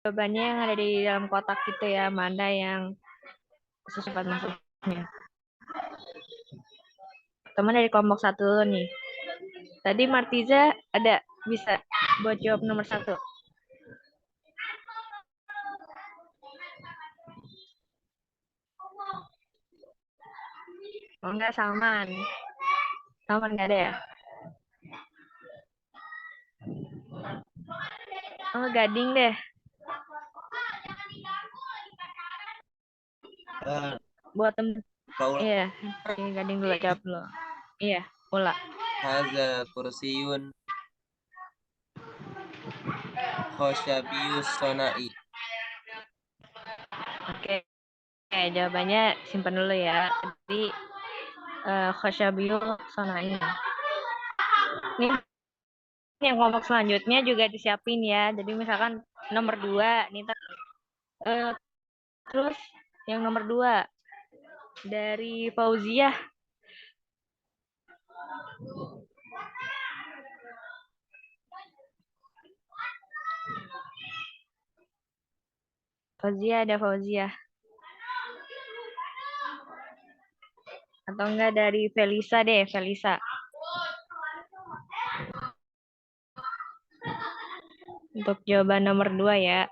jawabannya yang ada di dalam kotak itu ya, mana yang secepat masuknya. Teman dari kelompok satu dulu nih. Tadi Martiza ada bisa buat jawab nomor satu. Oh enggak, Salman. Salman nggak ada ya? Oh, Gading deh. Buat temen. Paula. Iya, si Gading dulu jawab dulu. Iya, Ula. Haza kursiyun khoshabiyus sonai. Oke. Jawabannya simpan dulu ya. Jadi Khosyabiul Sonai. Nih yang kelompok selanjutnya juga disiapin ya. Jadi misalkan nomor 2 nih uh, terus yang nomor 2 dari Fauziah. Fauziah ada Fauziah. Atau enggak dari Felisa deh, Felisa. Untuk jawaban nomor 2 ya.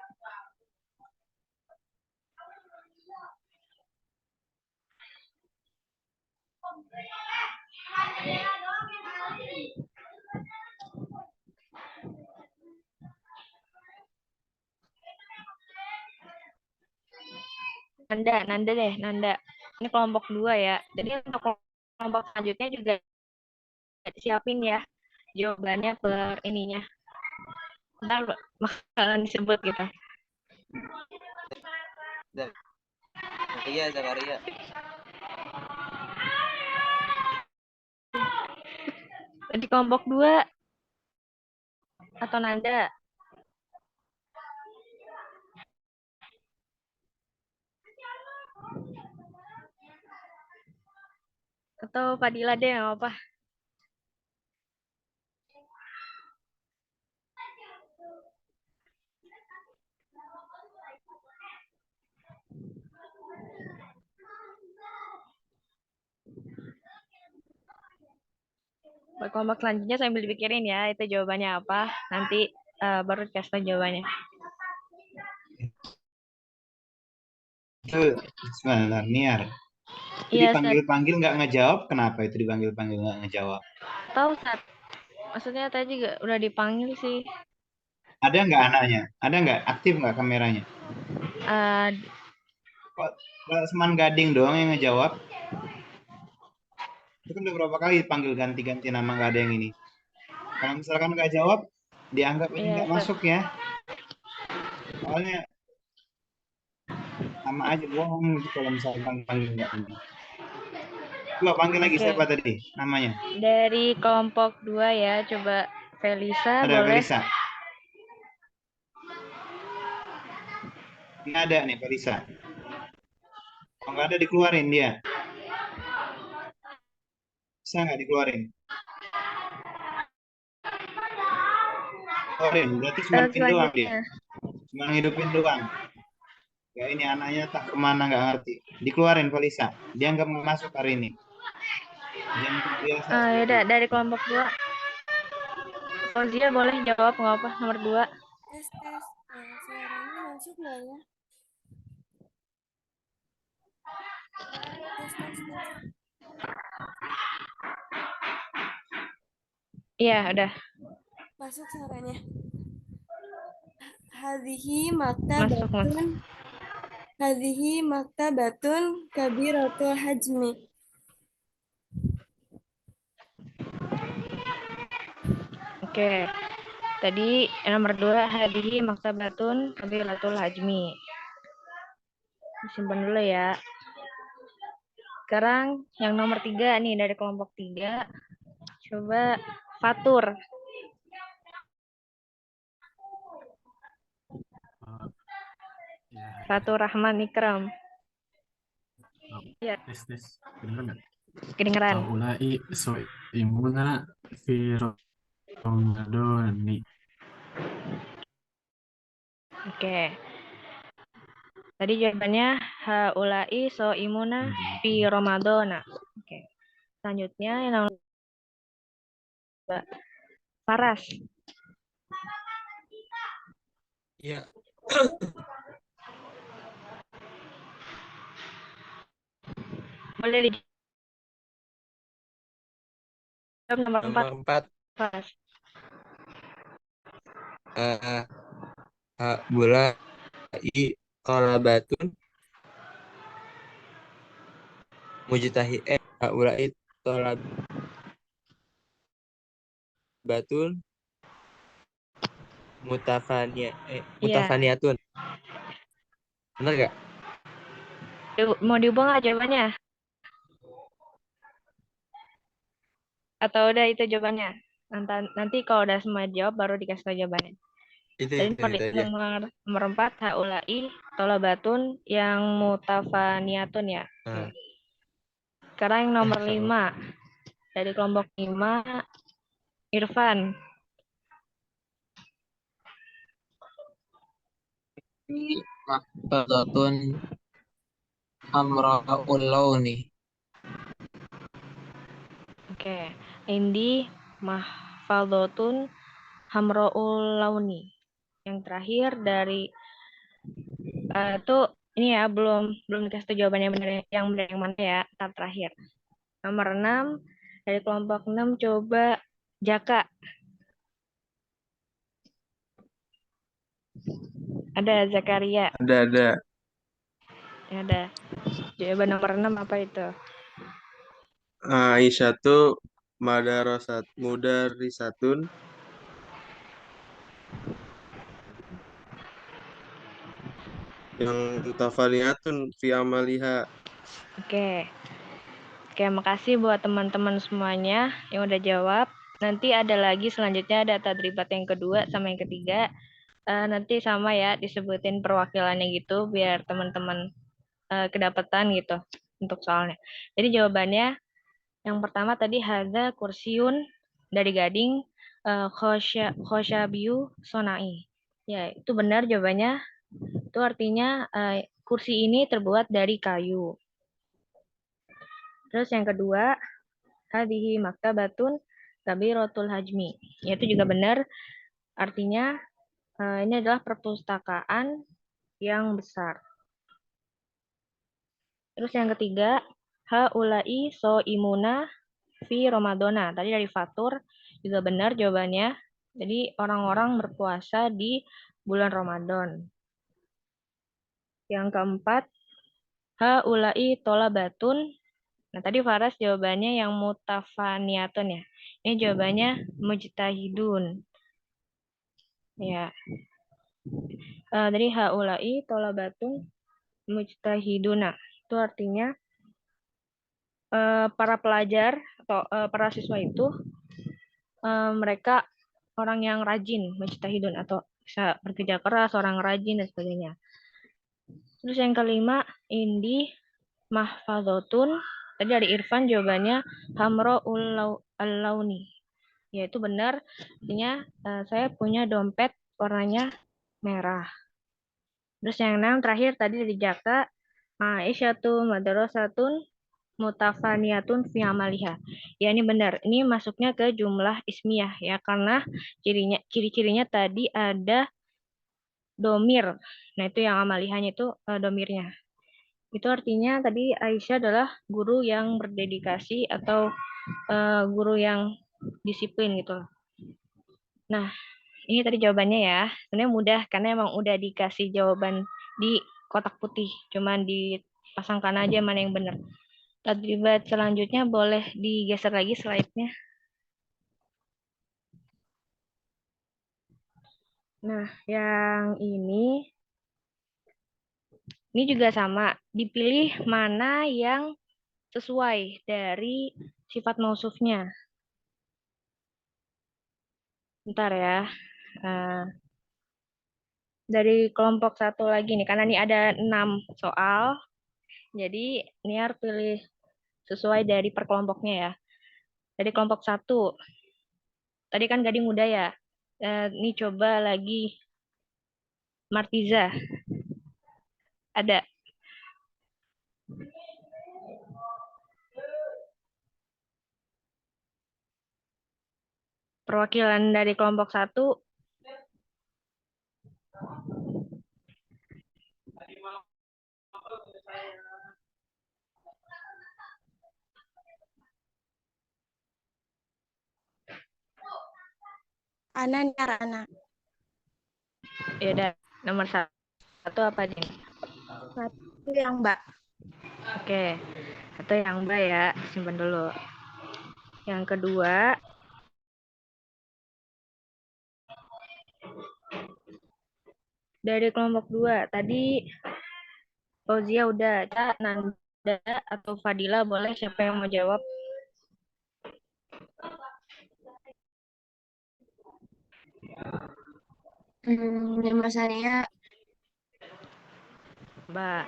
Nanda deh, Nanda. Ini kelompok 2 ya. Jadi untuk kelompok selanjutnya juga siapin ya jawabannya per ininya. Ntar bakalan disebut gitu. Zakaria. Di kelompok 2 atau Nanda? Atau Fadila deh, nggak apa. Buat kelompok selanjutnya sambil dipikirin ya, itu jawabannya apa. Nanti baru kasih tahu jawabannya. Itu sebenarnya Niar. Itu Iya, dipanggil-panggil nggak ngejawab. Kenapa itu dipanggil-panggil nggak ngejawab? tahu saat. Maksudnya tadi juga udah dipanggil sih. Ada nggak anaknya? Ada nggak aktif nggak kameranya? Uh, Kok Seman Gading doang yang ngejawab? Itu kan udah berapa kali dipanggil ganti-ganti nama nggak ada yang ini. Kalau misalkan nggak jawab, dianggap ini iya, nggak masuk ya. Soalnya sama aja bohong gitu kalau misalkan panggil nggak ini. Coba panggil lagi Oke. siapa tadi namanya? Dari kelompok 2 ya, coba Felisa Ada boleh. Felisa. Ini ada nih Felisa. Kalau nggak ada dikeluarin dia. Bisa nggak dikeluarin? Keluarin, berarti cuma pin doang dia. Selanjutnya. Cuma ngidupin doang. Ya ini anaknya tak kemana nggak ngerti. Dikeluarin Felisa. Dia nggak mau masuk hari ini. Jam biasa Ya seperti udah, itu. dari kelompok 2. Fauzia boleh jawab nggak apa nomor 2. Tes. Suaranya masuk nggak ya? Tes. Iya, udah. Masuk suaranya. Hadhihi Masuk, Mas. maktabatun kabiratul hajmi. Oke. Tadi nomor 2 hadihi maktabatun kabilatul hajmi. Simpan dulu ya. Sekarang yang nomor 3 nih dari kelompok 3. Coba Fatur. Ya. Fatur Rahman Ikram. Ya. Tes. Kedengeran nggak? Kedengeran. Ulai imuna fi Ramadan. Oke. Tadi jawabannya haulai so imuna fi Ramadana. Oke. Selanjutnya yang nomor 2. Faras. Ya. Boleh dijawab nomor 4. Nomor 4. Faras. Haulai tolabatun haulai tolabatun Iya. mutafaniatun. Benar gak? Mau diubah nggak jawabannya? Atau udah itu jawabannya? Nanti kalau udah semua jawab baru dikasih tahu jawabannya. Itu Tadi aja. nomor 4 haulai tolabatun yang mutafaniatun ya. Oke. Sekarang yang nomor 5. Dari kelompok 5 Irfan. Mahfadatun hamra'ul launi. Oke. Indi mahfadotun hamroul launi. Yang terakhir dari tuh ini ya belum dikasih tahu jawabannya yang benar yang mana ya, tahap terakhir. Nomor 6 dari kelompok 6 coba Jaka. Ada Zakaria. Ada. Ya, ada. Jawaban nomor 6 apa itu? Aisyah tuh mudarisatun yang mutafaniatun fi amaliha. Oke. Oke, makasih buat teman-teman semuanya yang udah jawab. Nanti ada lagi selanjutnya ada tadribat yang kedua sama yang ketiga. Nanti sama ya disebutin perwakilannya gitu biar teman-teman kedapatan gitu untuk soalnya. Jadi jawabannya yang pertama tadi hadza kursiun dari Gading khosyabiyu sonai. Ya, itu benar jawabannya. Itu artinya kursi ini terbuat dari kayu. Terus yang kedua, hadhihi maktabatun kabiratul hajmi. Ya, itu juga benar. Artinya ini adalah perpustakaan yang besar. Terus yang ketiga, haulai so imuna fi Ramadana. Tadi dari Fatur juga benar jawabannya. Jadi orang-orang berpuasa di bulan Ramadan. Yang keempat, haulai tolabatun. Nah, tadi Faras jawabannya yang mutafaniatun ya. Ini jawabannya mujtahidun. Ya. Dari haulai tolabatun mujtahiduna. Itu artinya para pelajar atau para siswa itu mereka orang yang rajin, mujtahidun atau bisa bekerja keras, orang rajin dan sebagainya. Terus yang kelima, indi mahfadzotun. Tadi dari Irfan jawabannya hamro launi. Ya, itu benar. Artinya saya punya dompet warnanya merah. Terus yang 6 terakhir tadi dari Jaka, Aisyatu madrasatun mutafaniyatun fi amaliha. Ya, ini benar. Ini masuknya ke jumlah ismiyah ya karena ciri-cirinya tadi ada domir. Nah, itu yang amalihanya itu domirnya. Itu artinya tadi Aisyah adalah guru yang berdedikasi atau guru yang disiplin gitu. Nah, ini tadi jawabannya ya. Sebenarnya mudah karena emang udah dikasih jawaban di kotak putih. Cuman dipasangkan aja mana yang benar. Tadribat selanjutnya boleh digeser lagi slide-nya. Nah, yang ini juga sama. Dipilih mana yang sesuai dari sifat mausufnya. Bentar ya. Dari kelompok satu lagi nih, karena ini ada 6 soal. Jadi, ini harus pilih sesuai dari perkelompoknya ya. Dari kelompok 1. Tadi kan Gading udah ya. Ini coba lagi Martiza. Ada. Perwakilan dari kelompok 1. Ana nih, Ana. Ya udah, nomor 1 apa aja nih? Satu yang Mbak. Oke, satu yang Mbak ya, simpan dulu. Yang kedua, dari kelompok 2, tadi Fauzia udah, Nanda atau Fadila boleh, siapa yang mau jawab? Nama saya Mbak.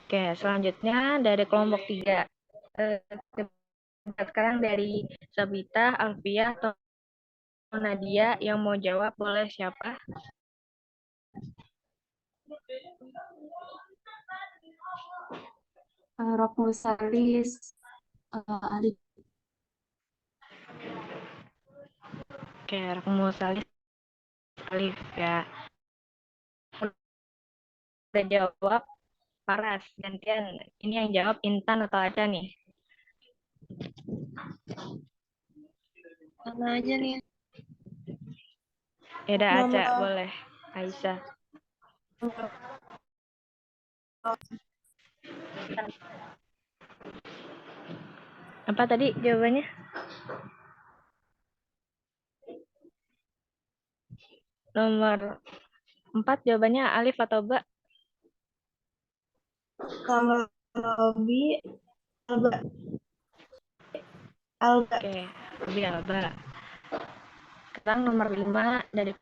Oke, selanjutnya dari kelompok 3. Sekarang dari Sabita, Alfia, atau Nadia yang mau jawab boleh, siapa? Rok Musalis Alif. Oke, Rakmu Salih Alif ya. Udah jawab, Paras. Gantian, ini yang jawab Intan atau Aca nih? Sama aja nih. Ya udah, Aca Nomor boleh. Aisyah. Apa tadi jawabannya? Nomor 4 jawabannya Alif atau Ba? Kalau Robi Alba. Alba. Oke, Robi Alba. Sekarang nomor 5 dari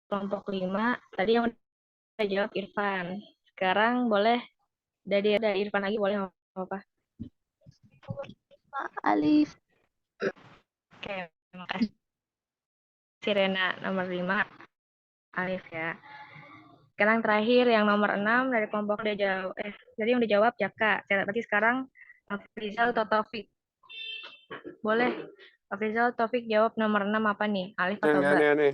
kelompok 5. Tadi yang udah jawab Irfan. Sekarang boleh dari Irfan lagi, boleh apa? Alif. Oke, terima kasih Rena. Nomor 5 Alif ya. Sekarang terakhir yang nomor 6 dari kelompok dia jawab. Jadi yang dijawab Jaka. Berarti sekarang Afrizal atau Taufik. Boleh. Afrizal, Taufik jawab nomor 6 apa nih? Alif atau Ba? Aneh-aneh.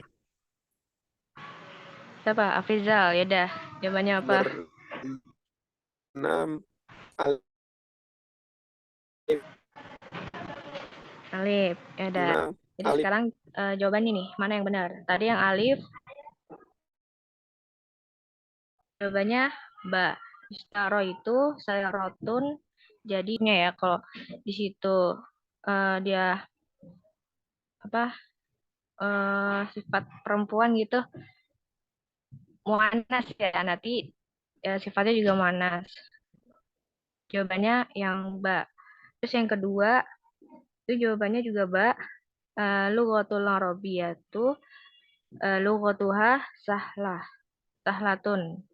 Siapa? Afrizal. Ya udah. Jawabannya apa? Nomor 6 Alif. Alif. Ya udah. Jadi Alif. sekarang jawabannya nih, mana yang benar? Tadi yang Alif, jawabannya Ba. Istaro itu saya rotun, jadinya ya kalau di situ dia apa sifat perempuan gitu, muannas ya, nanti sifatnya juga muannas. Jawabannya yang Ba. Terus yang kedua itu jawabannya juga Ba. Lughatul Arabiyatu lughatuha sahlatun.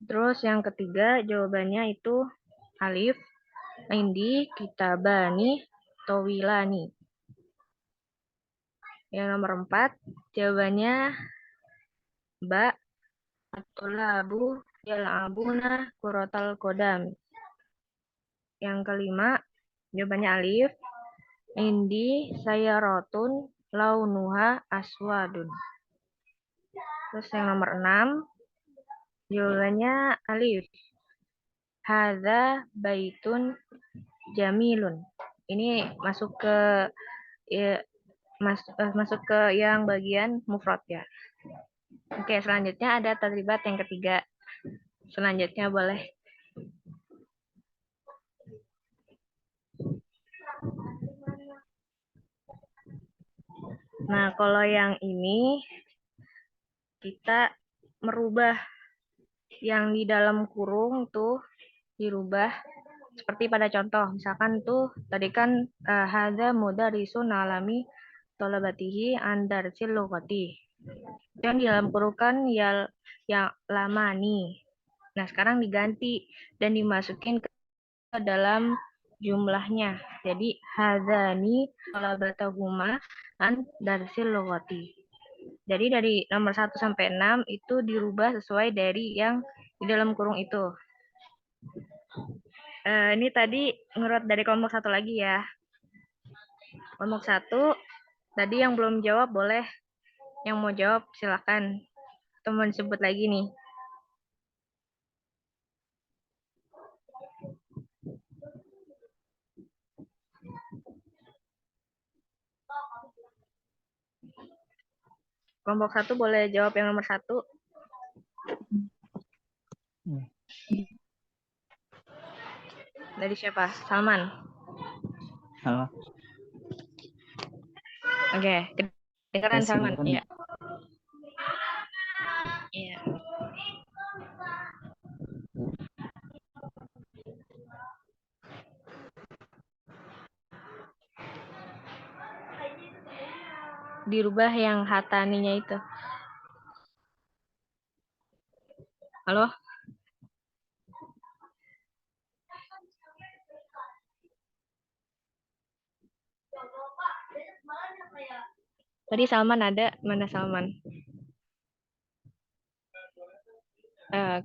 Terus yang ketiga jawabannya itu Alif. Indi kitabani towilani. Yang nomor 4 jawabannya Ba. Atulabu yal'abuna kurotal kodam. Yang kelima jawabannya Alif. Indi sayarotun launuha aswadun. Terus yang nomor 6 jawabannya Alif. Hadza baitun jamilun. Ini masuk ke ya, masuk ke yang bagian mufrad ya. Oke, selanjutnya ada tadribat yang ketiga. Selanjutnya boleh. Nah, kalau yang ini kita merubah yang di dalam kurung tuh dirubah seperti pada contoh. Misalkan tuh tadi kan hadza mudarisun alami tolabatihi andarsil lughati. Yang di dalam kurung kan yang lama nih. Nah, sekarang diganti dan dimasukin ke dalam jumlahnya. Jadi hadzani talabatahuma an darsil lughati. Jadi dari nomor 1 sampai 6 itu dirubah sesuai dari yang di dalam kurung itu. Ini tadi ngurut dari kelompok 1 lagi ya. Kelompok 1 tadi yang belum jawab boleh, yang mau jawab silakan. Atau mau disebut lagi nih. Kelompok 1 boleh jawab yang nomor 1. Dari siapa? Salman. Halo. Oke, kedengaran Salman. Silakan. Iya. Iya. Dirubah yang hataninya itu. Halo? Tadi Salman ada, mana Salman?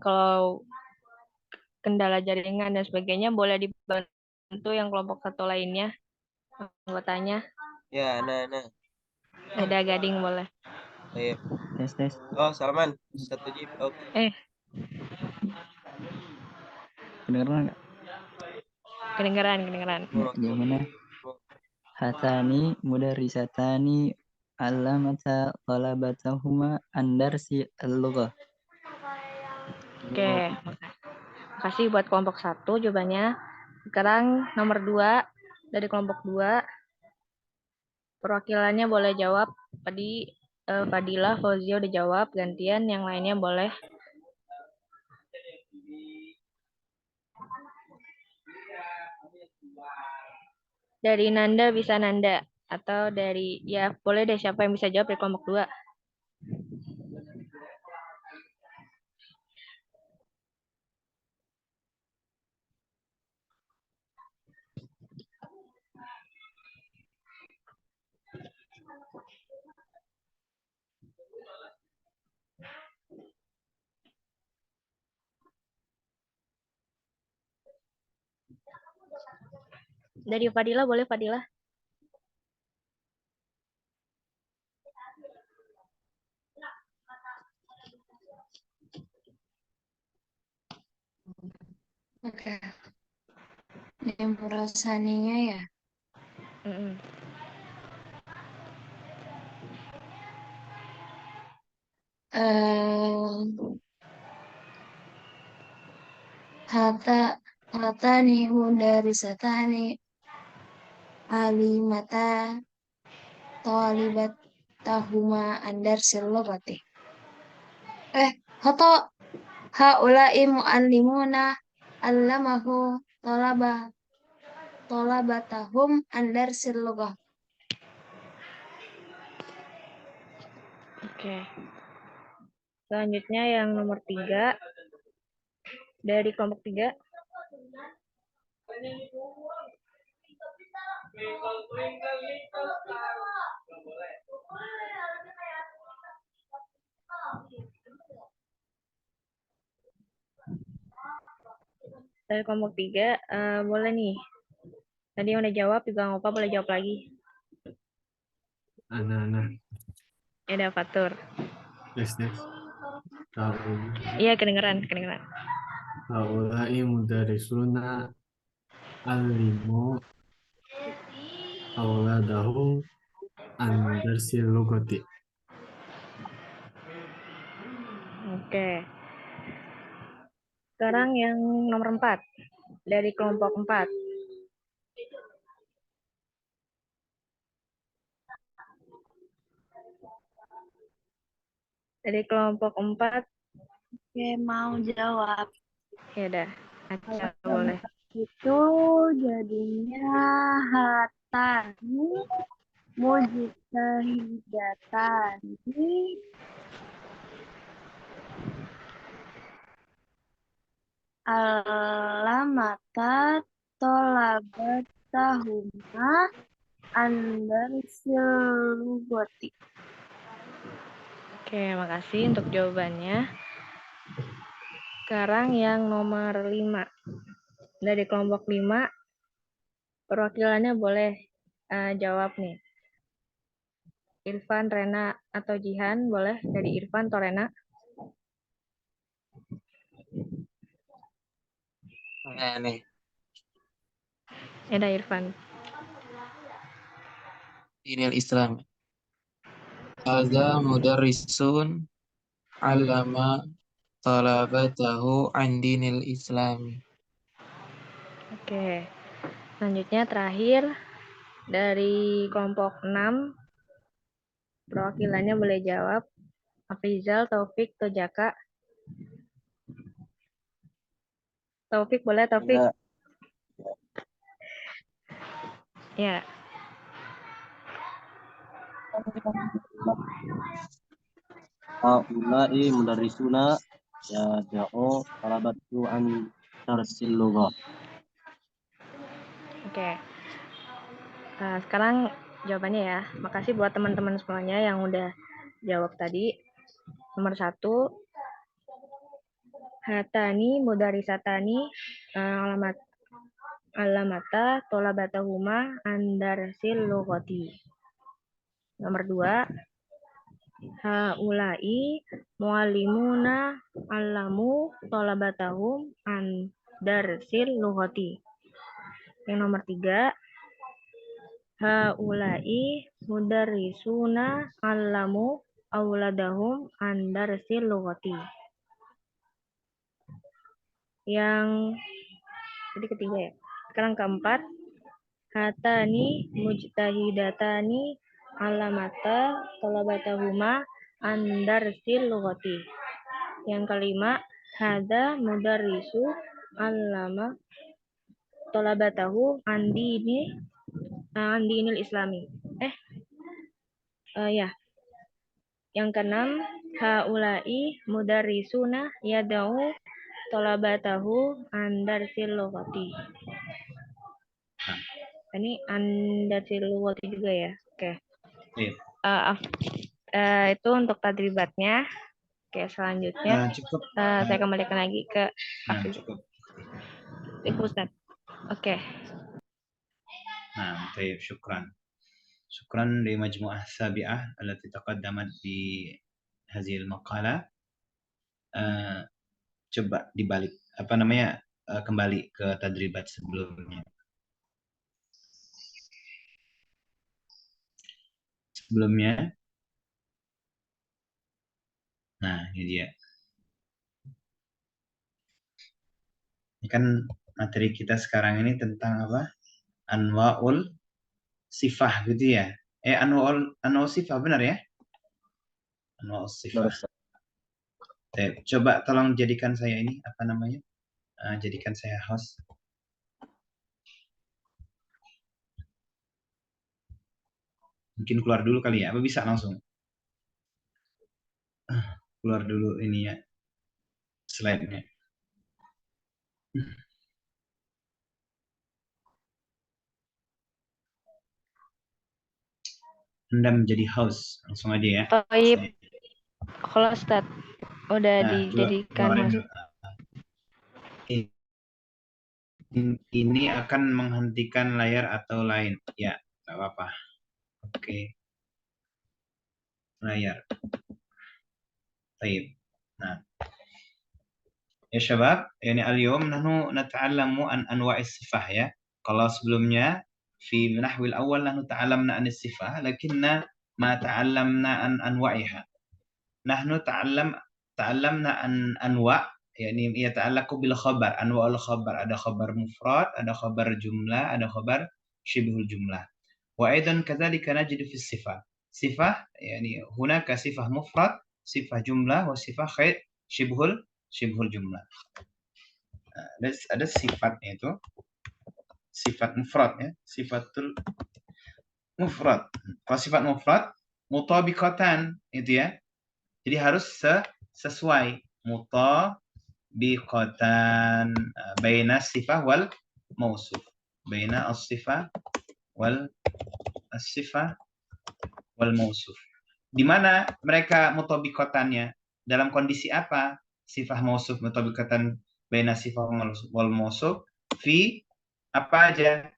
Kalau kendala jaringan dan sebagainya boleh dibantu yang kelompok 1 lainnya, anggotanya. Ya, nah. Ada Gading boleh. Ayo. Tes. Oh, Salman. Satu jeep. Oke. Kedengeran nggak? Kedengeran. Ya, gimana? Hatani mudarisatani alamata talabatahuma andarsi al-lughah. Oke, makasih buat kelompok 1 jawabannya. Sekarang nomor 2 dari kelompok 2. Perwakilannya boleh jawab. Tadi Fadilah, Fauzia udah jawab, gantian yang lainnya boleh. Dari Nanda bisa Nanda, atau dari, ya boleh deh siapa yang bisa jawab dari kelompok 2. Dari Fadilah boleh Fadilah. Oke. Yang merasaninya ya. Hatani mudarisatani alimata talibat tahuma andar silogati. Hoto haulai muallimuna allamahu tolabatahum andar silogah. Oke. Selanjutnya yang nomor 3 dari kelompok 3. Dari kelompok 3 boleh nih. Tadi yang udah jawab juga nggak apa boleh jawab lagi. Ana. Ada Fatur. Tes. Iya kedengeran. Haulai mudarisuna alimu auladahum andarsil lugati. Oke. Sekarang yang nomor 4 dari kelompok 4. Dari kelompok 4. Oke, mau jawab. Ya udah. Acah boleh. Itu jadinya hatani mujtahidatani alamata Tolabatahuma andarsil lugoti. Oke, makasih untuk jawabannya. Sekarang yang nomor 5. Dari kelompok 5, perwakilannya boleh jawab nih. Irfan, Rena, atau Jihan, boleh dari Irfan atau Rena? Nih. Ya, dari Irfan. Dinil Islam. Hadza mudarrisun allama talabatahu an dinil Islami. Oke. Selanjutnya terakhir dari kelompok 6, perwakilannya boleh jawab. Afrizal, Taufik, atau Jaka? Taufik, boleh Taufik? Ya. Haulai mudarrisuna yada'u talabatu an darsil lughah. Oke. Sekarang jawabannya ya. Makasih buat teman-teman semuanya yang udah jawab tadi. Nomor 1, hatani mudarisatani alamata tolabatahuma andarsil lughati. Nomor 2, haulai muallimuna allamu tolabatahum andarsil lughati. Yang nomor 3, haulai mudarrisuna allamu auladahum andarsil lughati. Yang jadi ketiga ya. Sekarang keempat, hatani mujtahidatani alamata talabatahuma andarsil lughati. Yang kelima, hada mudarrisu allama talabatahu andinil islami. Ya. Yang keenam, haulai mudarrisuna yada'u talabatahu andarsil lughati. Ini andarsil lughati juga ya. Oke. Itu untuk tadribatnya. Oke, selanjutnya Cukup. saya kembalikan lagi ke Cukup. Ustaz. Oke. Nah, baik, syukran. Syukran li majmu'ah sabi'ah allati taqaddamat di hadhil maqalah. Coba dibalik kembali ke tadribat sebelumnya. Nah, ini dia. Ini kan materi kita sekarang ini tentang apa? Anwa'ul sifah gitu ya. Anwa'ul sifah, benar ya? Anwa'ul sifah. Coba tolong jadikan saya ini, jadikan saya host. Mungkin keluar dulu kali ya, apa bisa langsung? Keluar dulu ini ya, slide-nya. Anda menjadi host, langsung aja ya. Baik. Kalau Ustaz udah dijadikan host. Ini akan menghentikan layar atau lain. Ya, nggak apa-apa. Oke. Layar. Baik. Nah. Ya syabab, yani al-yawm nahnu nata'allamu an anwa'is sifah ya. Kalau sebelumnya fi nahwil awal nahnu ta'allamna an sifah, lakinna ma ta'allamna an anwa'iha. Nahnu ta'allamna an anwa', yani yata'allaqu bil khabar, anwa'ul khabar. Ada khabar mufrad, ada khabar jumlah, ada khabar syibhul jumlah. Wa aidan kadzalika najidu fi sifah. Sifah yani hunaka sifah mufrad, sifah jumlah, wa sifah syibhul jumlah. Ada sifatnya itu, sifat mufrad ya, sifatul mufrad. Kalau sifat mufrad mutabiqatan itu ya. Jadi harus sesuai, mutabiqatan baina sifah wal mausuf. Baina as-sifah wal as-sifah wal mausuf. Di mana mereka mutabikotannya? Dalam kondisi apa? Sifah mausuf mutabikatan baina sifah wal mausuf fi apa aja?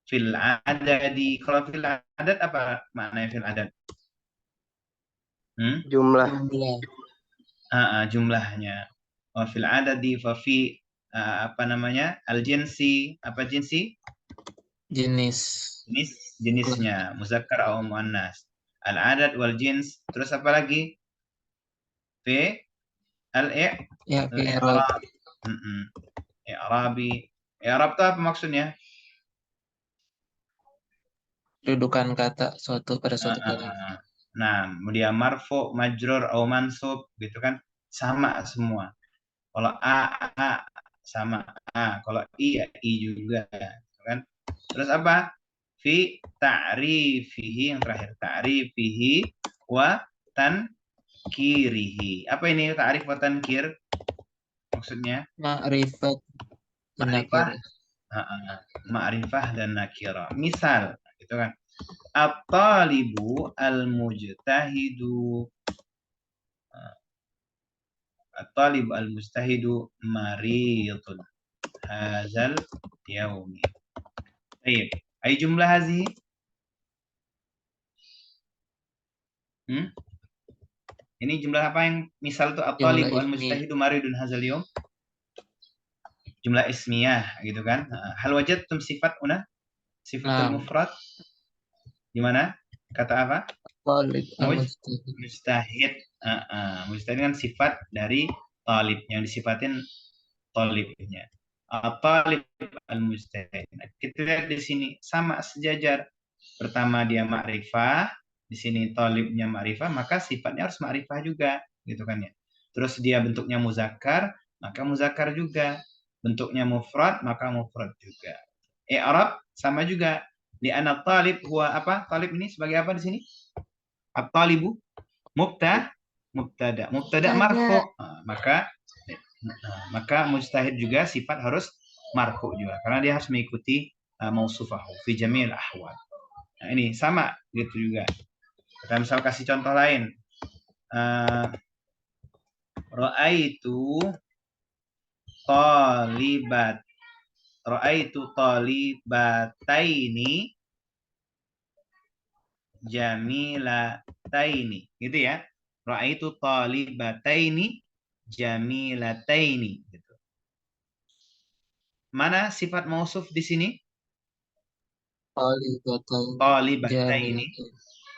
Fil adadi. Kalau fil adad apa maknanya fil adad? Jumlah. Jumlahnya. Wa fil adadi fa fi apa namanya? Al jinsi. Apa jinsi? Jenisnya muzakkar atau muannas. Al adad wal jins. Terus apa lagi? Fi al-i'rab. I'rabi. I'rab itu apa maksudnya? Dudukan kata suatu pada suatu kata. Nah, dia marfu, majrur, atau mansub gitu kan, sama semua. Kalau a sama a, kalau i juga kan. Terus apa? Fi ta'rifihi, yang terakhir ta'rifihi wa tankirihi. Apa ini ta'rif wa tankir? Maksudnya Ma'rifat dan nakirah. Ma'rifah dan nakirah. Misal, gitu kan. At-talibu al-mujtahidu. At-talibu al-mujtahidu maridun hazal yaumi. Baik. Ay jumlah hazihi? Ini jumlah apa yang misal tuh at-talibu al-mujtahidu maridun hazal yaum? Jumlah ismiyah gitu kan. Hal wajadtum sifat una? Sifatul mufrad? Gimana? Kata apa? Talib mujtahid. Mujtahid kan sifat dari talib yang disifatin talibnya. Talib al-mujtahid. Kita lihat di sini sama sejajar. Pertama dia ma'rifah, di sini talibnya ma'rifah, maka sifatnya harus ma'rifah juga, gitu kan ya. Terus dia bentuknya muzakkar, maka muzakkar juga. Bentuknya mufrad, maka mufrad juga. I'rab sama juga. Di anak talib huwa apa? Talib ini sebagai apa di sini? At-talibu mubtada marfu. Maka mujtahid juga sifat harus marfu juga karena dia harus mengikuti mausufahu fi jamil ahwal. Nah, ini sama gitu juga. Kita misal kasih contoh lain. Ra'aitu talibataini jamilataini, gitu ya. Ra'aitu talibataini jamilataini, gitu. Mana sifat mausuf di sini? Talibataini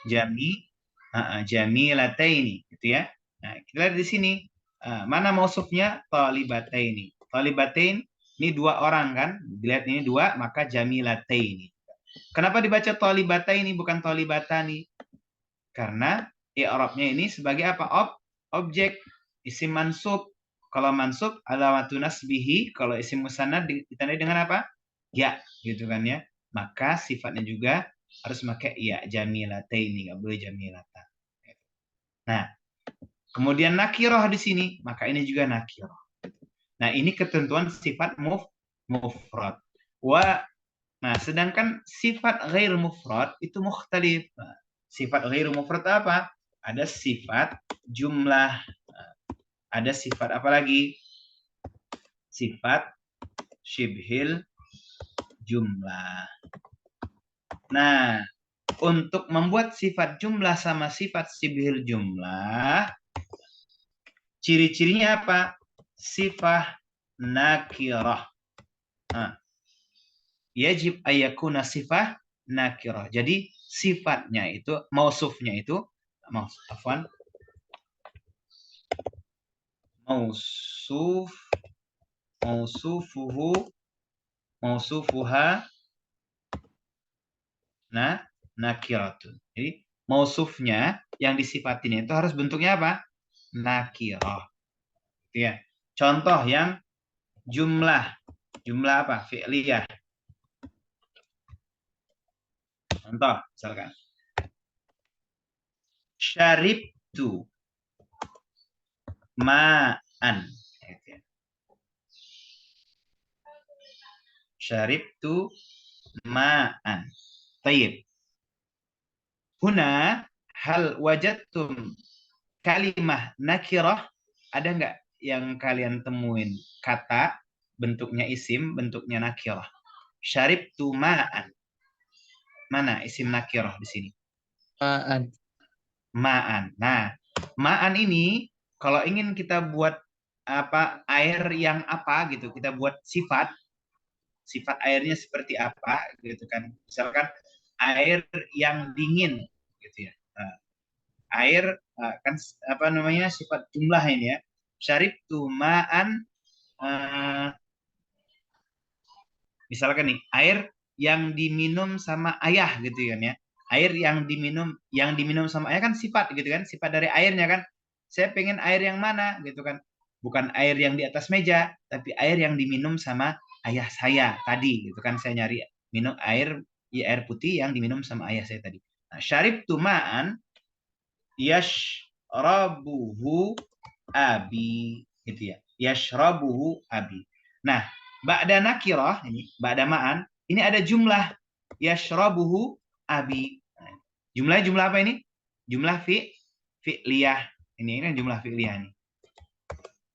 jamilataini, gitu ya. Nah, kita lihat di sini mana mausufnya? Talibataini. Talibatain ini dua orang kan? Dilihat ini dua, maka jamilataini. Kenapa dibaca talibataini bukan talibatani? Karena i'rabnya ini sebagai apa? Objek, isim mansub. Kalau mansub alamatun nasbihi, kalau isim musannad ditandai dengan apa? Ya, gitu kan ya. Maka sifatnya juga harus pakai ya, jamilataini, enggak boleh jamilata. Nah, kemudian nakirah di sini, maka ini juga nakirah. Nah, ini ketentuan sifat mufrad. Nah, sedangkan sifat ghair mufrad itu mukhtalif. Nah, sifat ghair mufrad apa? Ada sifat jumlah. Ada sifat apa lagi? Sifat syibhil jumlah. Nah, untuk membuat sifat jumlah sama sifat syibhil jumlah, ciri-cirinya apa? Sifat nakirah. Yajib ayakuna sifat nakirah. Jadi sifatnya itu, mausufnya itu, mausufuha nakiratun. Jadi mausufnya yang disifatin itu harus bentuknya apa? Nakirah. Ya. Contoh yang jumlah apa? Fi'liyah. Contoh, misalkan. Syaribtu ma'an. Syaribtu ma'an. Tayyib. Huna hal wajadtum kalimah nakirah, ada nggak yang kalian temuin kata bentuknya isim, bentuknya nakirah? Syaribtu ma'an. Mana isim nakirah di sini? Ma'an. Ma'an. Nah, ma'an ini kalau ingin kita buat apa air yang apa gitu, kita buat sifat airnya seperti apa gitu kan. Misalkan air yang dingin gitu ya. Nah, air kan apa namanya sifat jumlah ini ya. Syaribtu ma'an misalkan nih air yang diminum sama ayah gitu kan ya. Air yang diminum sama ayah kan sifat gitu kan, sifat dari airnya kan. Saya pengen air yang mana gitu kan. Bukan air yang di atas meja, tapi air yang diminum sama ayah saya tadi gitu kan. Saya nyari minum air putih yang diminum sama ayah saya tadi. Nah, syaribtu ma'an yashrabuhu abi gitu ya. Yashrabuhu abi. Nah, ba'da nakirah ini, ba'da ma'an, ini ada jumlah yashrabuhu abi. Nah, jumlah apa ini? Jumlah fi'liyah. Ini jumlah fi'liyah ini.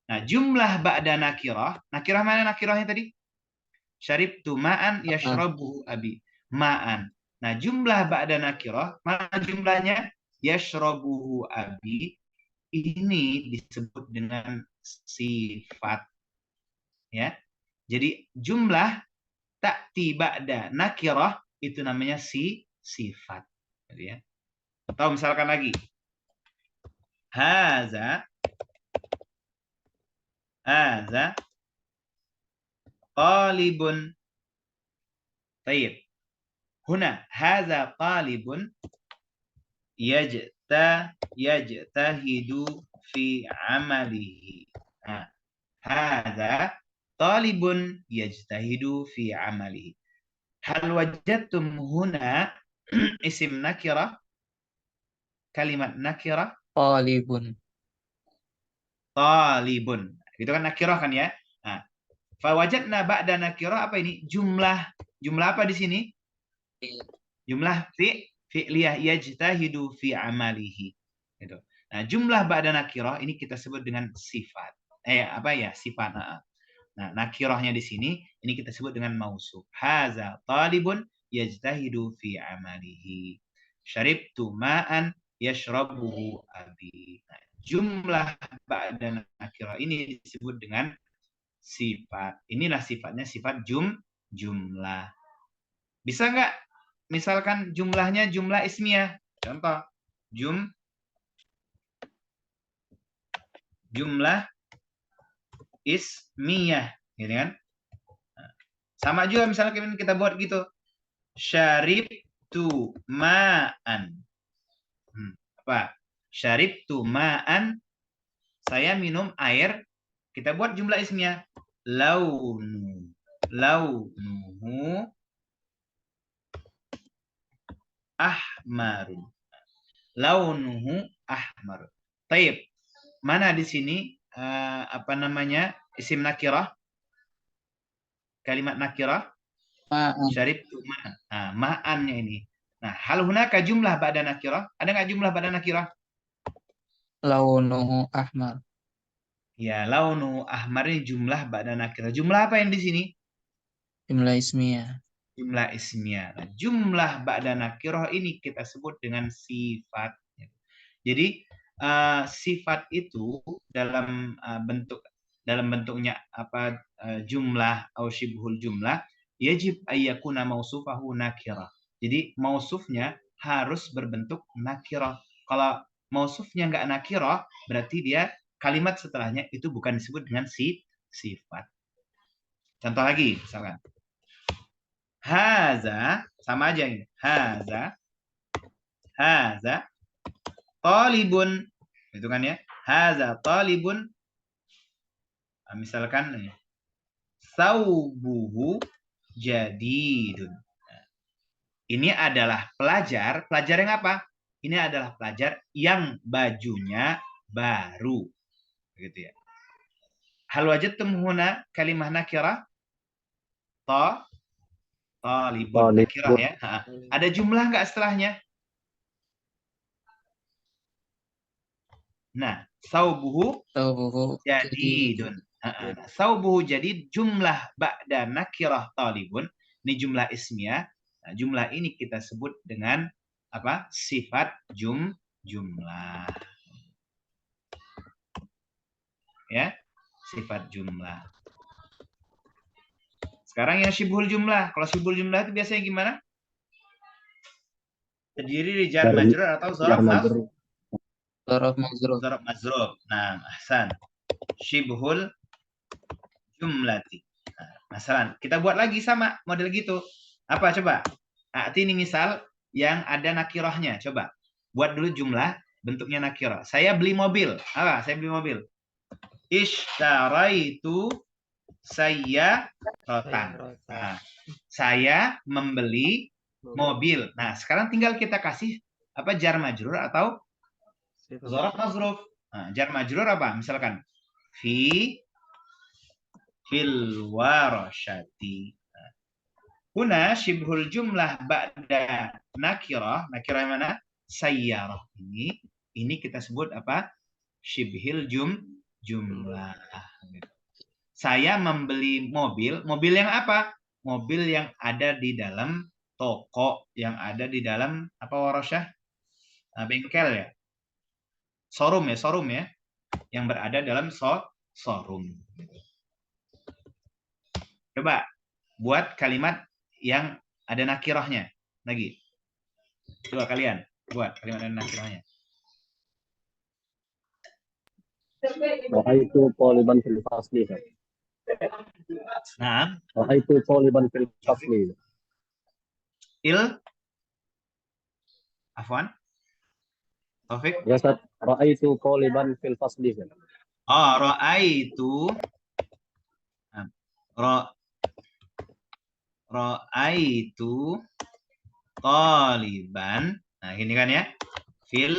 Nah, jumlah ba'da nakirah mana nakirahnya tadi? Syaribtu ma'an yashrabuhu abi. Ma'an. Nah, jumlah ba'da nakirah, mana jumlahnya? Yashrabuhu abi. Ini disebut dengan sifat. Ya. Jadi jumlah ta'ti ba'da nakirah itu namanya sifat. Gitu ya. Atau misalkan lagi. Haza talibun. Tayyib. Huna haza talibun yajtahidu fi amalihi. Haza talibun yajtahidu fi amalihi. Hal wajadtum huna isim nakirah, kalimat nakirah? Talibun. Itu kan nakirah kan ya? Nah, fa wajadna ba'da nakirah apa ini? Jumlah apa di sini? Jumlah fi'liyah yajtahidu fi amalihi. Gitu. Nah, jumlah ba'da nakirah ini kita sebut dengan sifat. Sifat. Nah, nakirahnya di sini ini kita sebut dengan mausuf. Haza talibun yajtahidu fi amalihi. Syaribtu ma'an yashrabuhu abi. Nah, jumlah ba'da nakirah ini disebut dengan sifat. Inilah sifatnya sifat jumlah. Bisa nggak misalkan jumlahnya jumlah ismiyah? Contoh, jumlah ismiyah, gitu kan? Sama juga misalnya kita buat gitu. Syaribtu ma'an. Apa? Syaribtu ma'an. Saya minum air. Kita buat jumlah ismiyah. Launuhu ahmarun. Launuhu ahmar. Taib. Mana di sini isim nakirah? Kalimat nakirah? Ma'an. Syaribtu ma'an. Nah, ma'annya ini. Nah, hal hunaka jumlah ba'da nakirah? Ada nggak jumlah ba'da nakirah? Launuhu ahmar. Ya, launu ahmar ini jumlah ba'da nakirah. Jumlah apa yang di sini? Jumlah ismiyah. Jumlah ismiyah. Nah, jumlah ba'da nakirah ini kita sebut dengan sifat. Jadi sifat itu dalam bentuknya jumlah atau syibhul jumlah yajib ayyakuna mausufahu nakirah. Jadi mausufnya harus berbentuk nakirah. Kalau mausufnya nggak nakirah, berarti dia kalimat setelahnya itu bukan disebut dengan sifat. Contoh lagi, misalkan. Haza, sama aja ini. Haza talibun. Itu kan ya. Haza talibun. Misalkan saubuhu jadidun. Ini adalah pelajar yang apa? Ini adalah pelajar yang bajunya baru. Begitu ya. Hal wajadtum huna kalimah nakirah? talibun. Nakirah ya. Ada jumlah nggak setelahnya? Nah, saubuhu jadidun. Saubuhu jadid, jumlah ba'da nakirah talibun. Ini jumlah ismiyah. Nah, jumlah ini kita sebut dengan apa? Sifat jumlah. Ya, sifat jumlah. Sekarang yang syibhul jumlah. Kalau syibhul jumlah itu biasanya gimana? Terdiri dari jar majrur atau dzaraf majrur. Dzaraf majrur. Nah, ahsan. Syibhul jumlati. Nah, kita buat lagi sama model gitu. Apa coba? Ini misal yang ada nakirahnya. Coba buat dulu jumlah bentuknya nakirah. Saya beli mobil. Apa? Saya beli mobil. Ishtaraitu sayyarotan. Nah, saya membeli mobil. Nah, sekarang tinggal kita kasih apa jar majrur atau dzaraf mazruf. Nah, jar majrur apa? Misalkan fil warasyati. Huna syibhul jumlah ba'da nakirah. Nakirah mana? Sayyarah. Ini kita sebut apa? Syibhil jumlah. Saya membeli mobil. Mobil yang apa? Mobil yang ada di dalam toko, yang ada di dalam apa warasyah? Bengkel ya. Showroom ya. Yang berada dalam showroom. Coba buat kalimat yang ada nakirahnya lagi. Coba kalian buat kalimat yang nakirahnya. Ra'aitu taliban fil fasli. Nah, Ra'aitu taliban fil fasli. Afwan. Taufik. Ya, Ustaz. Ra'aitu taliban fil fasli. Oh, ra'aitu taliban. Nah, ini kan ya. Fil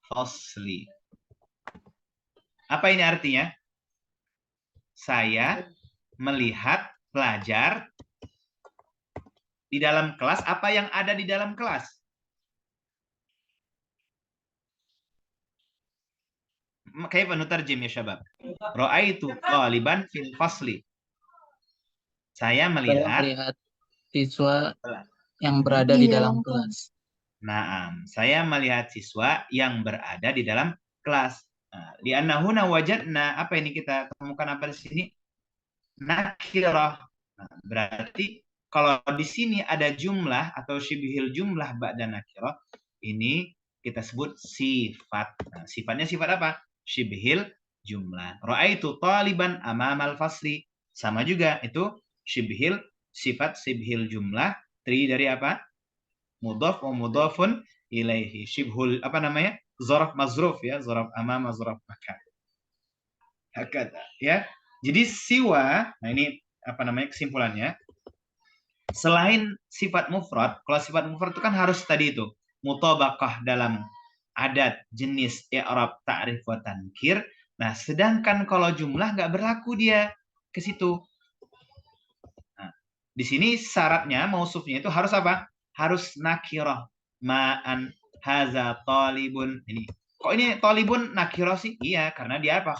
fasli. Apa ini artinya? Saya melihat pelajar di dalam kelas. Apa yang ada di dalam kelas? Kaifa nutarjim ya syabab? Ra'aitu taliban fil fasli. Saya melihat siswa yang berada di dalam kelas. Nah, saya melihat siswa yang berada di dalam kelas. Li'annahuna wajadna, apa ini kita temukan apa di sini? Nakirah. Nah, berarti kalau di sini ada jumlah atau syibhil jumlah ba'da nakirah, ini kita sebut sifat. Nah, sifatnya sifat apa? Syibhil jumlah. Ra'aitu taliban amamal fasli. Sama juga itu syibhil, sifat syibhil jumlah terdiri dari apa? Mudhaf wa mudhafun ilaihi. Syibhul apa namanya? Dzaraf mazruf ya, dzaraf amama, dzaraf makan. Hakata ya. Jadi siwa, nah ini apa namanya kesimpulannya? Selain sifat mufrad, kalau sifat mufrad itu kan harus tadi itu mutabaqah dalam adat, jenis, i'rab, ta'rif wa tankir. Nah, sedangkan kalau jumlah nggak berlaku dia ke situ. Nah, di sini syaratnya mausufnya itu harus apa? Harus nakirah. Ma'an haza talibun. Ini kok ini talibun nakirah sih? Iya, karena dia apa?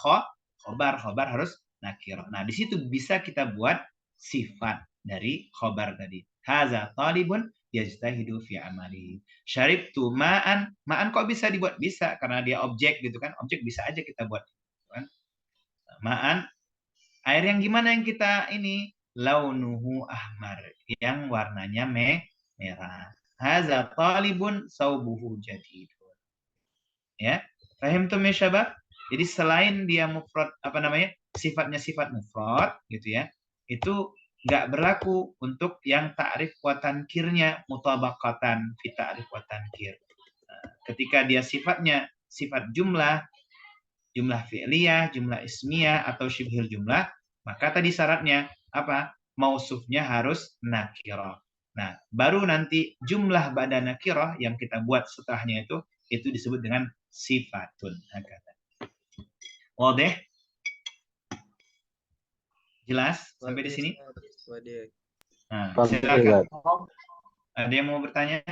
Khobar harus nakirah. Nah, di situ bisa kita buat sifat dari khobar tadi. Haza talibun yajtahidu fi amali. Syaribtu ma'an. Ma'an kok bisa dibuat? Bisa, karena dia objek gitu kan. Objek bisa aja kita buat. Kan? Ma'an. Air yang gimana yang kita ini? Launuhu ahmar. Yang warnanya merah. Haza talibun saubuhu jadidun. Ya. Fahimtum ya syabab? Jadi selain dia mufrad apa namanya? Sifatnya sifat mufrad gitu ya. Itu nggak berlaku untuk yang ta'rif wa tankirnya mutabaqatan fi ta'rif wa tankir. Ketika dia sifatnya sifat jumlah fi'liyah, jumlah ismiyah atau syibhil jumlah, maka tadi syaratnya apa? Mausufnya harus nakirah. Nah, baru nanti jumlah ba'da nakirah yang kita buat setelahnya itu disebut dengan sifatun. Wadah? Jelas sampai di sini? Nah, Something silakan. like Ada yang mau bertanya?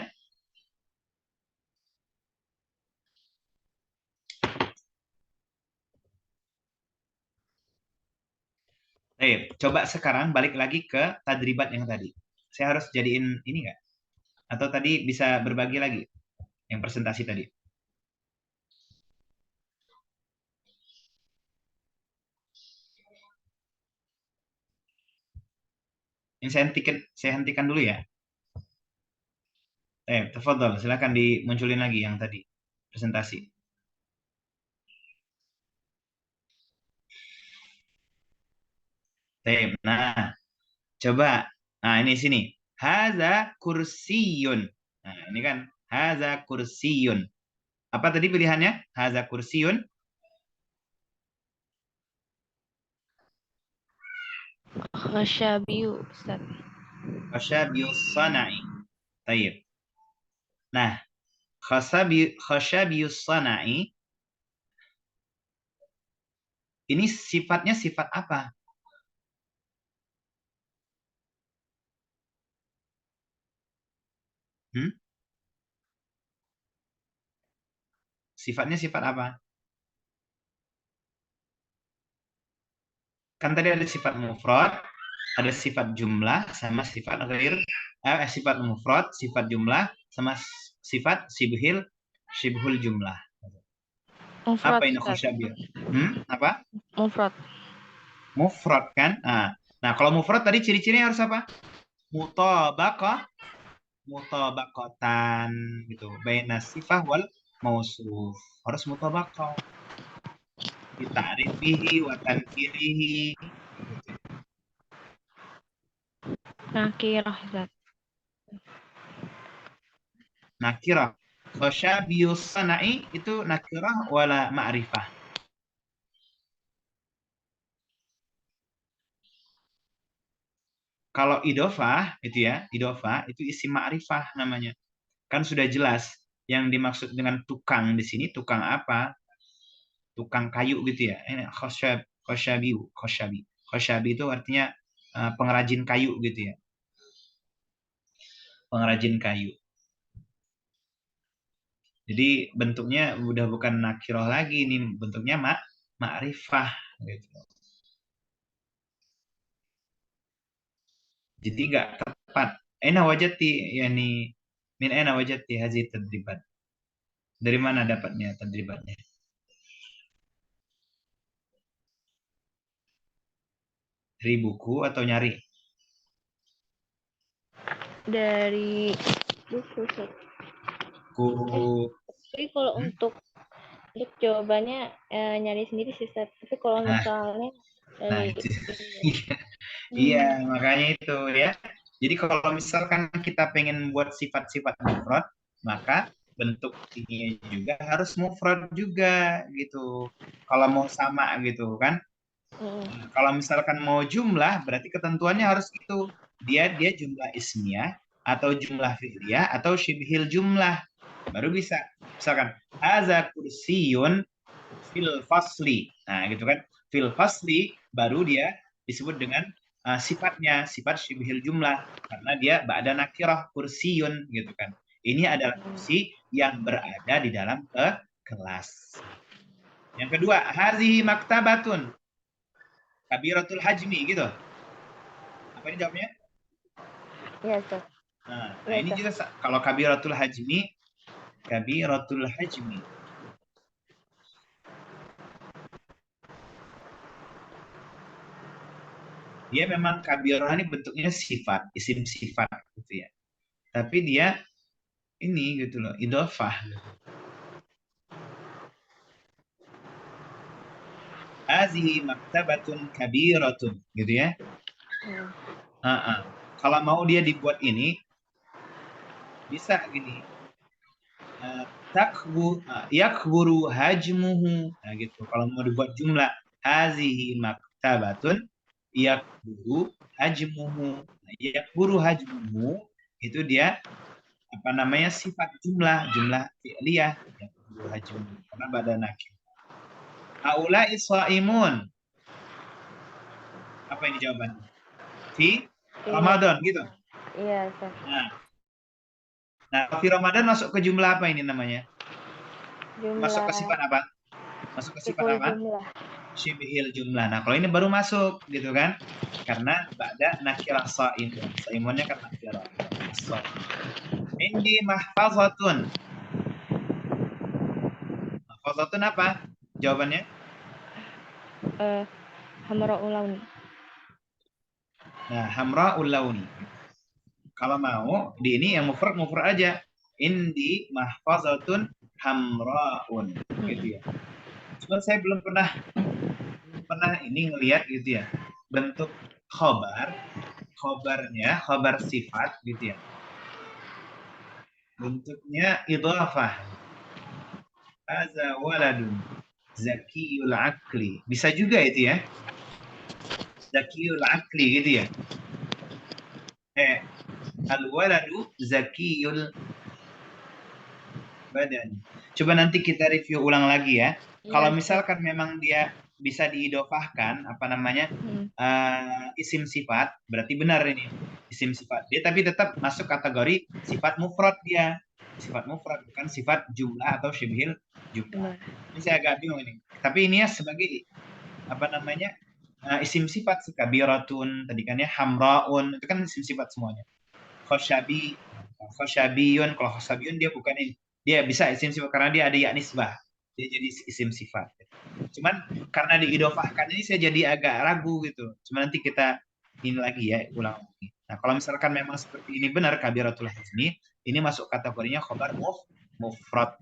Coba sekarang balik lagi ke tadribat yang tadi. Saya harus jadiin ini nggak? Atau tadi bisa berbagi lagi yang presentasi tadi? Ini saya hentikan dulu ya. Tafadhol, silakan dimunculin lagi yang tadi presentasi. Nah, coba. Nah, ini sini. Haza kursiyun. Nah, ini kan haza kursiyun. Apa tadi pilihannya? Haza kursiyun. Khasyabiyu, Ustaz. Khasyabius sana'i. Tayyib. Nah, khasyabius sana'i ini sifatnya sifat apa? Sifatnya sifat apa? Kan tadi ada sifat mufrad, ada sifat jumlah, sama sifat ghair, sifat mufrad, sifat jumlah, sama sifat shibhul jumlah. Mufrad, Apa ini Ustaz. khasyabiah? Apa? Mufrad. Mufrad kan? Nah, kalau mufrad tadi ciri-cirinya harus apa? Mutabaqatan gitu. Baina sifah wal mausuf. Harus mutabaqah. Bita'rifihi wa tankirihi. Nakirah, Ustaz. Nakirah. Khasyabius sana'i itu nakirah wala ma'rifah. Kalau idofah itu ya, idofah itu isim ma'rifah namanya. Kan sudah jelas yang dimaksud dengan tukang di sini tukang apa? Tukang kayu gitu ya. Ini khasyabi itu artinya pengrajin kayu gitu ya. Pengrajin kayu. Jadi bentuknya udah bukan nakirah lagi, ini bentuknya ma'rifah gitu. Jadi nggak tepat. Aina wajati yani min aina wajati hazi tadribat. Dari mana dapatnya tadribatnya? Dari buku atau nyari? Dari buku, Ustaz. Buku. Tapi kalau untuk jawabannya nyari sendiri sih, Ustaz. Tapi kalau misalnya itu. Iya, makanya itu ya. Jadi kalau misalkan kita pengen buat sifat-sifat mufrad, maka bentuk ini juga harus mufrad juga gitu. Kalau mau sama gitu kan. Kalau misalkan mau jumlah, berarti ketentuannya harus itu. Dia jumlah ismiyah atau jumlah fi'liyah atau syibhil jumlah. Baru bisa. Misalkan haza kursiyun fil fasli. Nah, gitu kan. Fil fasli baru dia disebut dengan sifatnya, sifat syibhil jumlah karena dia ba'da nakirah kursiyun gitu kan. Ini adalah kursi yang berada di dalam kelas. Yang kedua, hazihi maktabatun kabiratul hajmi gitu. Apa ini jawabnya? Iya, Ustaz. Nah, ini juga kalau kabiratul hajmi dia memang kabirah ini bentuknya sifat, isim sifat gitu ya. Tapi dia ini gitu loh, idhofah. Hazihi maktabatun kabiratun gitu ya. Kalau mau dia dibuat ini bisa gini. Yakburu hajmuhu. Nah gitu. Kalau mau dibuat jumlah hazihi maktabatun yakburu hajmuhu. Yakburu hajmuhu itu dia apa namanya sifat jumlah fi'liyah yakburu hajmuhu karena ba'da nakir. Haula'i shaimun. Apa ini jawabannya? Iya. Ramadan gitu. Iya, Ustaz. Nah, fi Ramadan masuk ke jumlah apa ini namanya? Masuk ke Jumlah sifat apa? Masuk ke sifat Syibhul apa? jumlah. Syibhil jumlah. Nah, kalau ini baru masuk gitu kan? Karena ba'da nakirah sha'im. Sha'imunnya kan nakirah. As-sha'im. Indi mahfazatun. Mahfazatun apa? Jawabannya? Hamra'ul launi. Nah, hamra'ul launi. Kalau mau di ini yang mufrad aja. Indi mahfazatun hamra'un gitu ya. Cuma saya belum pernah ini ngelihat gitu ya. Bentuk khobarnya, khobar sifat gitu ya. Bentuknya idhafah. Hadza waladun zakiyul akli. Bisa juga itu ya. Zakiyul akli gitu ya. Al-waladu zakiyul badan. Coba nanti kita review ulang lagi ya. Kalau misalkan memang dia bisa diidofahkan, apa namanya, isim sifat, berarti benar ini isim sifat dia, tapi tetap masuk kategori sifat mufrad dia. Sifat mufrad bukan sifat jumlah atau syibhil jumlah. Ini saya agak bingung ini. Tapi ini ya sebagai apa namanya, isim sifat kabiratun, tadi kan ya hamraun, itu kan isim sifat semuanya. Khosyabiyun, kalau khosyabiyun dia bukan ini. Dia bisa isim sifat karena dia ada ya nisbah. Dia jadi isim sifat. Cuman karena diidofahkan ini saya jadi agak ragu gitu. Cuma nanti kita ini lagi ya, ulang lagi. Nah, kalau misalkan memang seperti ini benar kabiratul ini masuk kategorinya khobar mufrad.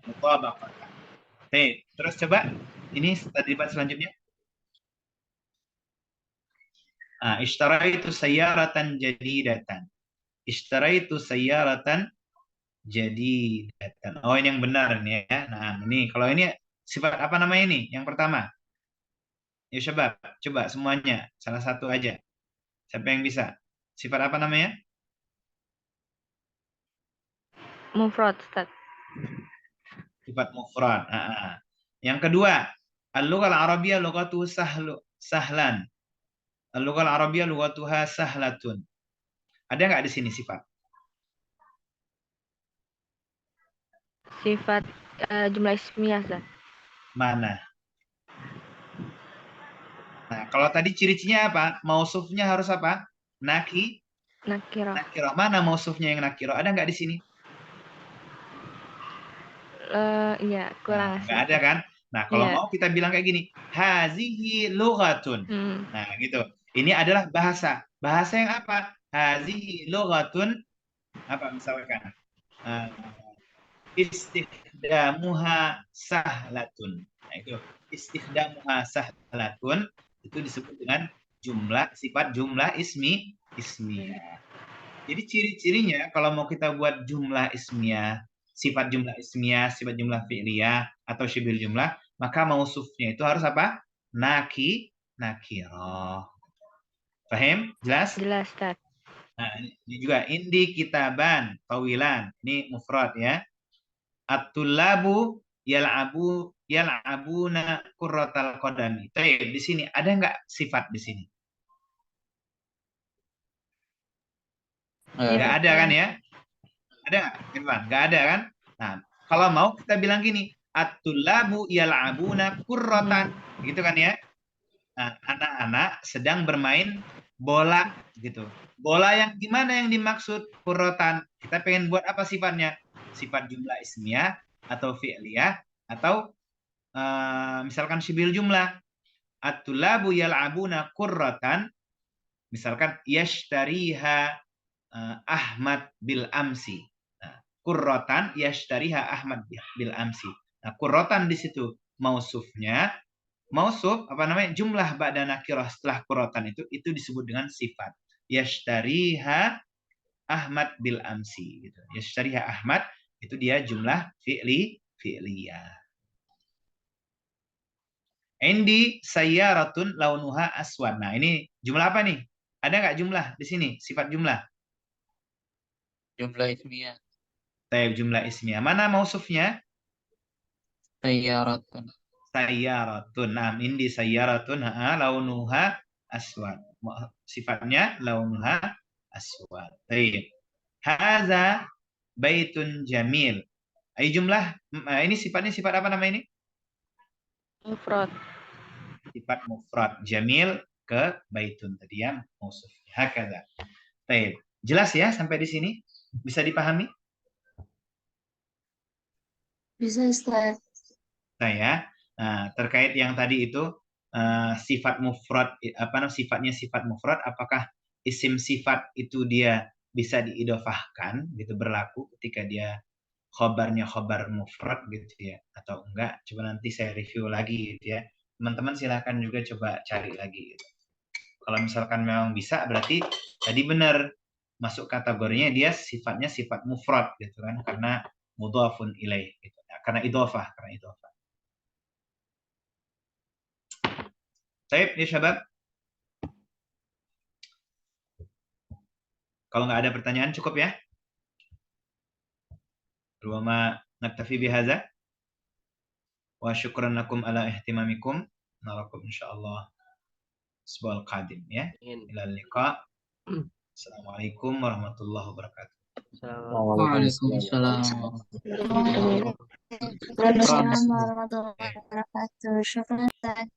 Mutabaqah. Terus coba ini debat selanjutnya. Ishtaraitu sayyaratan jadidatan. Ishtaraitu sayyaratan jadidatan. Oh, ini yang benar nih ya. Nah, ini kalau ini sifat apa namanya ini? Yang pertama. Ya coba semuanya. Salah satu aja. Siapa yang bisa? Sifat apa namanya? Mufrad, Ustaz. Sifat mufrad. Yang kedua, al-lughah al-arabiyyah lughatu sahlan. Al-lughah al-arabiyyah lughatuha sahlatun. Ada nggak di sini sifat? Sifat jumlah ismiyah, Ustaz. Mana? Nah, kalau tadi ciri-cirinya apa? Mausufnya harus apa? Nakirah. Mana mausufnya yang nakirah? Ada nggak di sini? Iya, kurang. Nggak ada kan? Nah, kalau mau kita bilang kayak gini, hazihi lughatun. Nah, gitu. Ini adalah bahasa. Bahasa yang apa? Hazihi lughatun apa misalkan? Istikhdamuha sahlatun. Nah, itu istikhdamuha sahlatun itu disebut dengan sifat jumlah ismiyah. Jadi ciri-cirinya kalau mau kita buat jumlah ismiyah, sifat jumlah ismiyah, sifat jumlah fi'liyah atau syibhil jumlah, maka mausufnya itu harus apa? Nakirah. Paham? Jelas? Jelas, Ustaz. Nah, ini juga indi kitaban tawilan. Ini mufrad ya. At-tullabu yal'abuna qurratal qadami. Baik, di sini ada nggak sifat di sini? Nggak ada kan ya? Ada nggak, Irfan? Nggak ada kan? Nah, kalau mau kita bilang gini, at-tullabu yal'abuna qurratan, gitu kan ya? Nah, anak-anak sedang bermain bola gitu. Bola yang gimana yang dimaksud qurratan? Kita pengen buat apa sifatnya? Sifat jumlah ismiyah atau fi'liyah atau misalkan syibhil jumlah. At-tullabu yal'abuna qurratan, misalkan yashtariha Ahmad bil amsi. Nah, qurratan yashtariha Ahmad bil amsi. Nah, qurratan di situ mausufnya. Mausuf apa namanya? Jumlah ba'da nakirah setelah qurratan itu disebut dengan sifat. Yashtariha Ahmad bil amsi gitu. Yashtariha Ahmad itu dia jumlah fi'liyah. Indi sayyaratun launuha aswan. Nah, ini jumlah apa nih? Ada nggak jumlah di sini? Sifat jumlah. Jumlah ismiyah. Jumlah ismiyah. Mana mausufnya? Sayyaratun. Sayyaratun. Nah, indi sayyaratun launuha aswan. sifatnya launuha aswad. Baik. Hadza baitun jamil. Ay jumlah ini sifatnya sifat apa nama ini? Mufrad. Sifat mufrad. Jamil ke baitun tadi ya, mausuf. Hakadha. Baik. Jelas ya sampai di sini? Bisa dipahami? Bisa Ustaz. Saya. Nah, terkait yang tadi itu sifat mufrad sifatnya sifat mufrad, apakah isim sifat itu dia bisa diidofahkan gitu, berlaku ketika dia khobarnya khobar mufrad gitu ya atau enggak? Coba nanti saya review lagi gitu ya. Teman-teman silahkan juga coba cari lagi gitu. Kalau misalkan memang bisa, berarti tadi benar masuk kategorinya dia sifatnya sifat mufrad gitu kan, karena mudhafun ilaih gitu. Karena idofah. Baik, ya syabab. Kalau nggak ada pertanyaan cukup ya. Ruwama naktafi bihadza. Wa syukran lakum ala ihtimamikum. Narakum insyaallah asbal qadim ya. Ila liqa. Assalamualaikum warahmatullahi wabarakatuh. Waalaikumsalam. Waalaikumsalam warahmatullahi wabarakatuh. Syukran Ustaz.